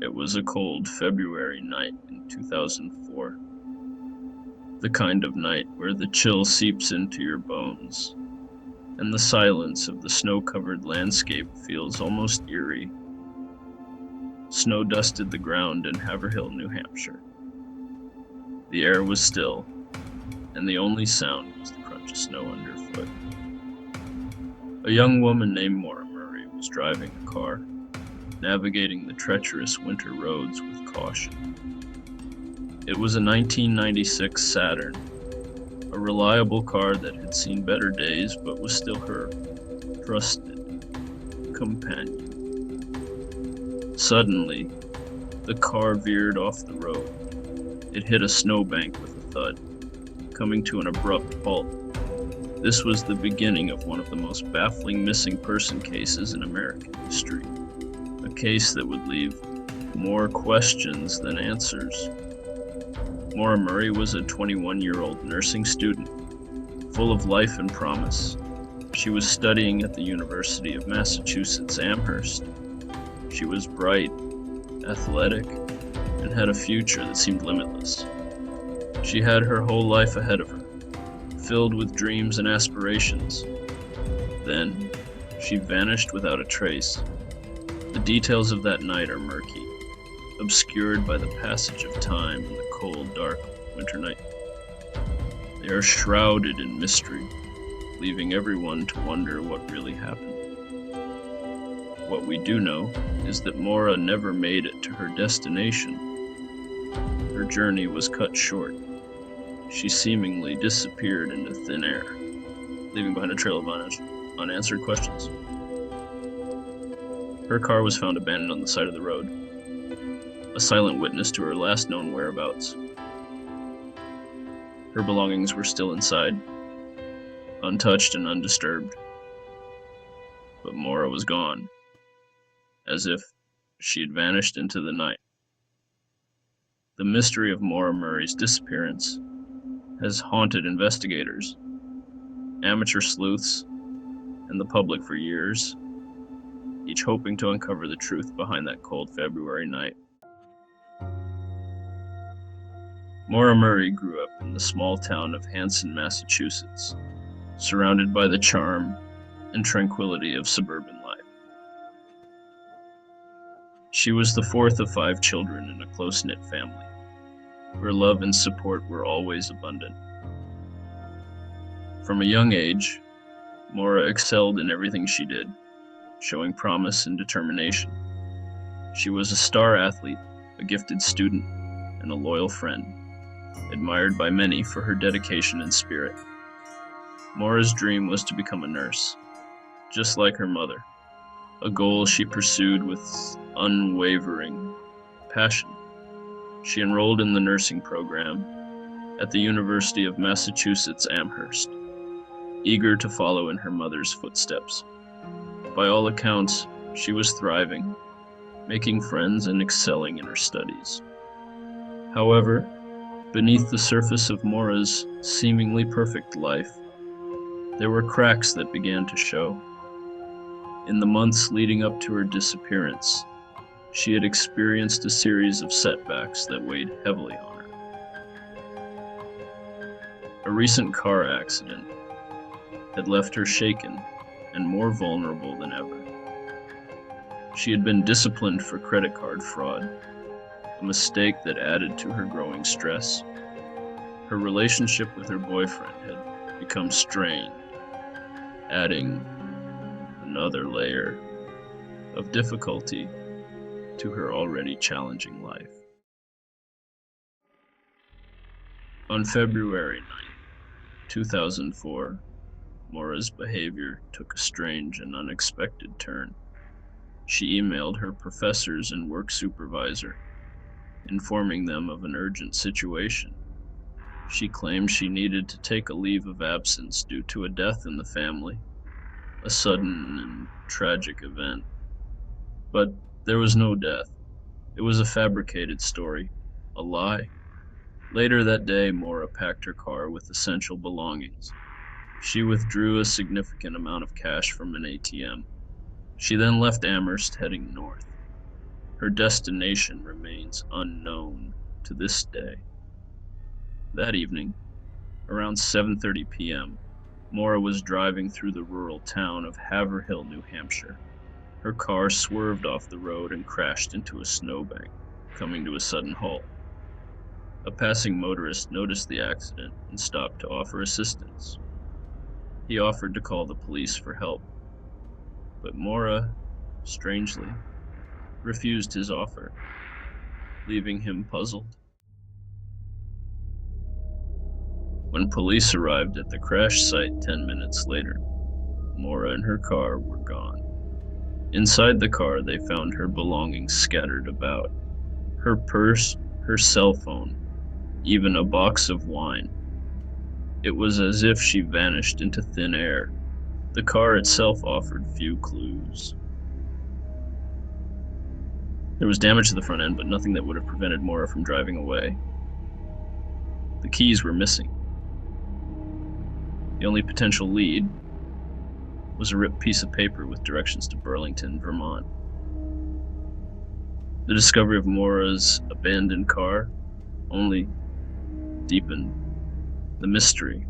It was a cold February night in 2004. The kind of night where the chill seeps into your bones, and the silence of the snow-covered landscape feels almost eerie. Snow dusted the ground in Haverhill, New Hampshire. The air was still, and the only sound was the crunch of snow underfoot. A young woman named Maura Murray was driving a car, navigating the treacherous winter roads with caution. It was a 1996 Saturn, a reliable car that had seen better days but was still her trusted companion. Suddenly, the car veered off the road. It hit a snowbank with a thud, coming to an abrupt halt. This was the beginning of one of the most baffling missing person cases in American history, a case that would leave more questions than answers. Maura Murray was a 21-year-old nursing student, full of life and promise. She was studying at the University of Massachusetts Amherst. She was bright, athletic, and had a future that seemed limitless. She had her whole life ahead of her, filled with dreams and aspirations. Then, she vanished without a trace. The details of that night are murky, obscured by the passage of time and the cold, dark winter night. They are shrouded in mystery, leaving everyone to wonder what really happened. What we do know is that Maura never made it to her destination. Her journey was cut short. She seemingly disappeared into thin air, leaving behind a trail of unanswered questions. Her car was found abandoned on the side of the road, a silent witness to her last known whereabouts. Her belongings were still inside, untouched and undisturbed. But Maura was gone, as if she had vanished into the night. The mystery of Maura Murray's disappearance has haunted investigators, amateur sleuths, and the public for years, each hoping to uncover the truth behind that cold February night. Maura Murray grew up in the small town of Hanson, Massachusetts, surrounded by the charm and tranquility of suburban life. She was the fourth of 5 children in a close-knit family, where love and support were always abundant. From a young age, Maura excelled in everything she did, showing promise and determination. She was a star athlete, a gifted student, and a loyal friend, admired by many for her dedication and spirit. Maura's dream was to become a nurse, just like her mother, a goal she pursued with unwavering passion. She enrolled in the nursing program at the University of Massachusetts Amherst, eager to follow in her mother's footsteps. By all accounts, she was thriving, making friends and excelling in her studies. However, beneath the surface of Maura's seemingly perfect life, there were cracks that began to show. In the months leading up to her disappearance, she had experienced a series of setbacks that weighed heavily on her. A recent car accident had left her shaken and more vulnerable than ever. She had been disciplined for credit card fraud, a mistake that added to her growing stress. Her relationship with her boyfriend had become strained, adding another layer of difficulty to her already challenging life. On February 9, 2004, Maura's behavior took a strange and unexpected turn. She emailed her professors and work supervisor, informing them of an urgent situation. She claimed she needed to take a leave of absence due to a death in the family, a sudden and tragic event. But there was no death. It was a fabricated story, a lie. Later that day, Maura packed her car with essential belongings. She withdrew a significant amount of cash from an ATM. She then left Amherst, heading north. Her destination remains unknown to this day. That evening, around 7:30 p.m., Maura was driving through the rural town of Haverhill, New Hampshire. Her car swerved off the road and crashed into a snowbank, coming to a sudden halt. A passing motorist noticed the accident and stopped to offer assistance. He offered to call the police for help, but Maura, strangely, refused his offer, leaving him puzzled. When police arrived at the crash site 10 minutes later, Maura and her car were gone. Inside the car, they found her belongings scattered about. Her purse, her cell phone, even a box of wine. It was as if she vanished into thin air. The car itself offered few clues. There was damage to the front end, but nothing that would have prevented Maura from driving away. The keys were missing. The only potential lead was a ripped piece of paper with directions to Burlington, Vermont. The discovery of Maura's abandoned car only deepened the mystery.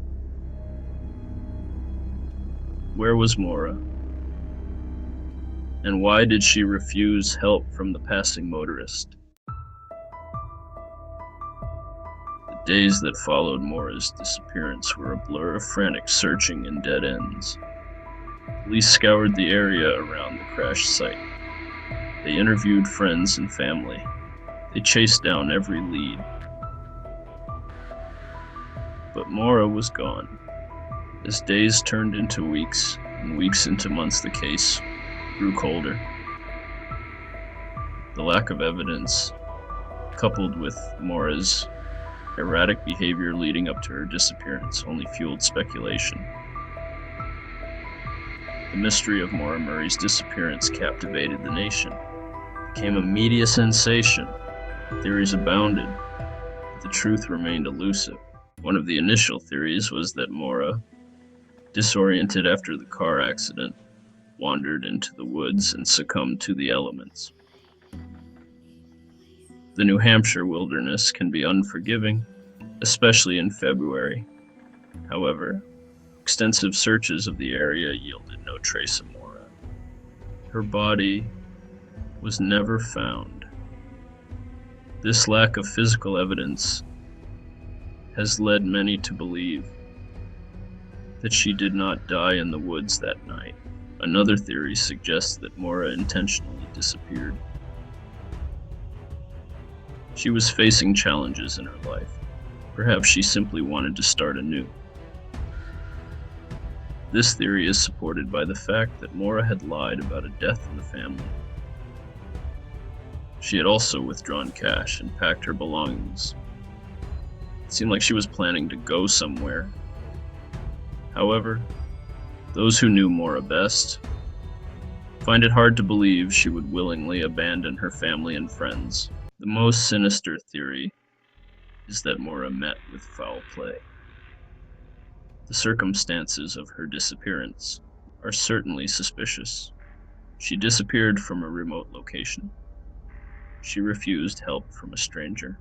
Where was Maura? And why did she refuse help from the passing motorist? The days that followed Maura's disappearance were a blur of frantic searching and dead ends. Police scoured the area around the crash site. They interviewed friends and family. They chased down every lead. But Maura was gone. As days turned into weeks, and weeks into months, the case grew colder. The lack of evidence, coupled with Maura's erratic behavior leading up to her disappearance, only fueled speculation. The mystery of Maura Murray's disappearance captivated the nation. It became a media sensation. Theories abounded, but the truth remained elusive. One of the initial theories was that Maura, disoriented after the car accident, wandered into the woods and succumbed to the elements. The New Hampshire wilderness can be unforgiving, especially in February. However, extensive searches of the area yielded no trace of Maura. Her body was never found. This lack of physical evidence has led many to believe that she did not die in the woods that night. Another theory suggests that Maura intentionally disappeared. She was facing challenges in her life. Perhaps she simply wanted to start anew. This theory is supported by the fact that Maura had lied about a death in the family. She had also withdrawn cash and packed her belongings. It seemed like she was planning to go somewhere. However, those who knew Maura best find it hard to believe she would willingly abandon her family and friends. The most sinister theory is that Maura met with foul play. The circumstances of her disappearance are certainly suspicious. She disappeared from a remote location. She refused help from a stranger.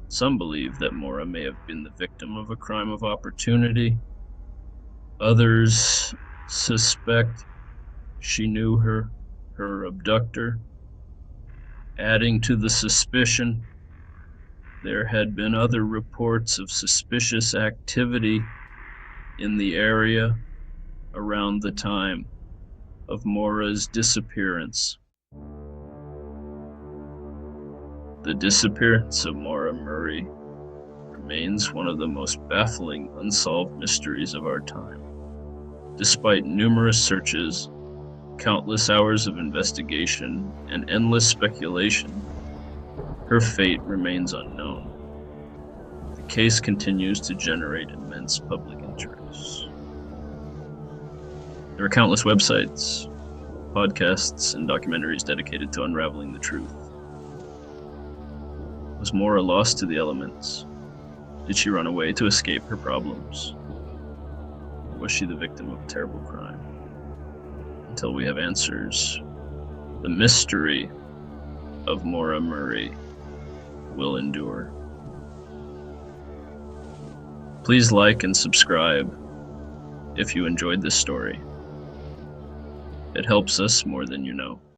Some believe that Maura may have been the victim of a crime of opportunity. Others suspect she knew her abductor. Adding to the suspicion, there had been other reports of suspicious activity in the area around the time of Maura's disappearance. The disappearance of Maura Murray remains one of the most baffling unsolved mysteries of our time. Despite numerous searches, countless hours of investigation, and endless speculation, her fate remains unknown. The case continues to generate immense public interest. There are countless websites, podcasts, and documentaries dedicated to unraveling the truth. Was Maura lost to the elements? Did she run away to escape her problems? Or was she the victim of a terrible crime? Until we have answers, the mystery of Maura Murray will endure. Please like and subscribe if you enjoyed this story. It helps us more than you know.